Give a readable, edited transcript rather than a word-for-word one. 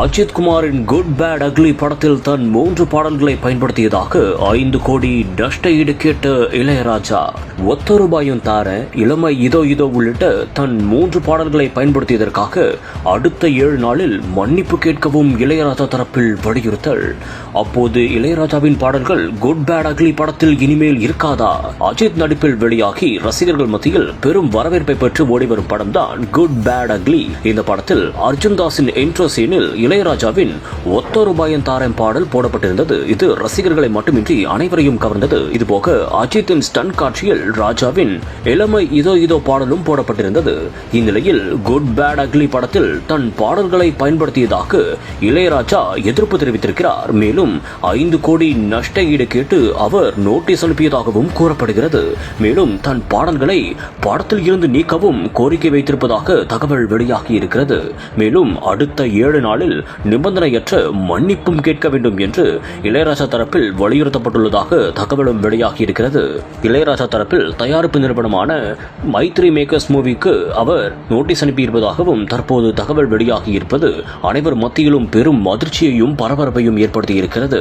அஜித் குமாரின் good bad ugly படத்தில் தன் 3 பாடல்களை பயன்படுத்தியதாக 5 கோடி நஷ்ட ஈடு கேட்ட இளையராஜா. ஒத்த ரூபாயும் தார, இளமை இதோ இதோ உள்ளிட்ட தன் 3 பாடல்களை பயன்படுத்தியதற்காக அடுத்த 7 நாளில் மன்னிப்பு கேட்கவும் இளையராஜா தரப்பில் வலியுறுத்தல். அப்போது இளையராஜாவின் பாடல்கள் குட் பேட் அக்லி படத்தில் இனிமேல் இருக்காதா? அஜித் நடிப்பில் வெளியாகி ரசிகர்கள் மத்தியில் பெரும் வரவேற்பை பெற்று ஓடிவரும் படம் தான் குட் பேட் அக்லி. இந்த படத்தில் அர்ஜுன் தாஸின் இன்ட்ரோ சீனில் இளையராஜாவின் ஒத்த ரூபாயின் தாரம் பாடல் போடப்பட்டிருந்தது. இது ரசிகர்களை மட்டுமின்றி அனைவரையும் கவர்ந்தது. இதுபோக அஜித்தின் ஸ்டன் காட்சியில் ராஜாவின் இளமை இதோ இதோ பாடலும் போடப்பட்டிருந்தது. இந்நிலையில் குட் பேட் அக்லி படத்தில் தன் பாடல்களை பயன்படுத்தியதாக இளையராஜா எதிர்ப்பு தெரிவித்திருக்கிறார். மேலும் 5 கோடி நஷ்ட ஈடு கேட்டு அவர் நோட்டீஸ் அனுப்பியதாகவும் கூறப்படுகிறது. மேலும் தன் பாடல்களை படத்தில் இருந்து நீக்கவும் கோரிக்கை வைத்திருப்பதாக தகவல் வெளியாகி இருக்கிறது. மேலும் அடுத்த 7 நாளில் நிபந்தனையற்ற மன்னிப்பும் கேட்க வேண்டும் என்று இளையராஜா தரப்பில் வலியுறுத்தப்பட்டுள்ளதாக தகவலும் வெளியாகி இருக்கிறது. இளையராஜா தரப்பில் தயாரிப்பு நிறுவனமான மைத்ரி மேக்கர்ஸ் மூவிக்கு அவர் நோட்டீஸ் அனுப்பியிருப்பதாகவும் தற்போது தகவல் வெளியாகி இருப்பது அனைவர் மத்தியிலும் பெரும் அதிர்ச்சியையும் பரபரப்பையும் ஏற்படுத்தி இருக்கிறது.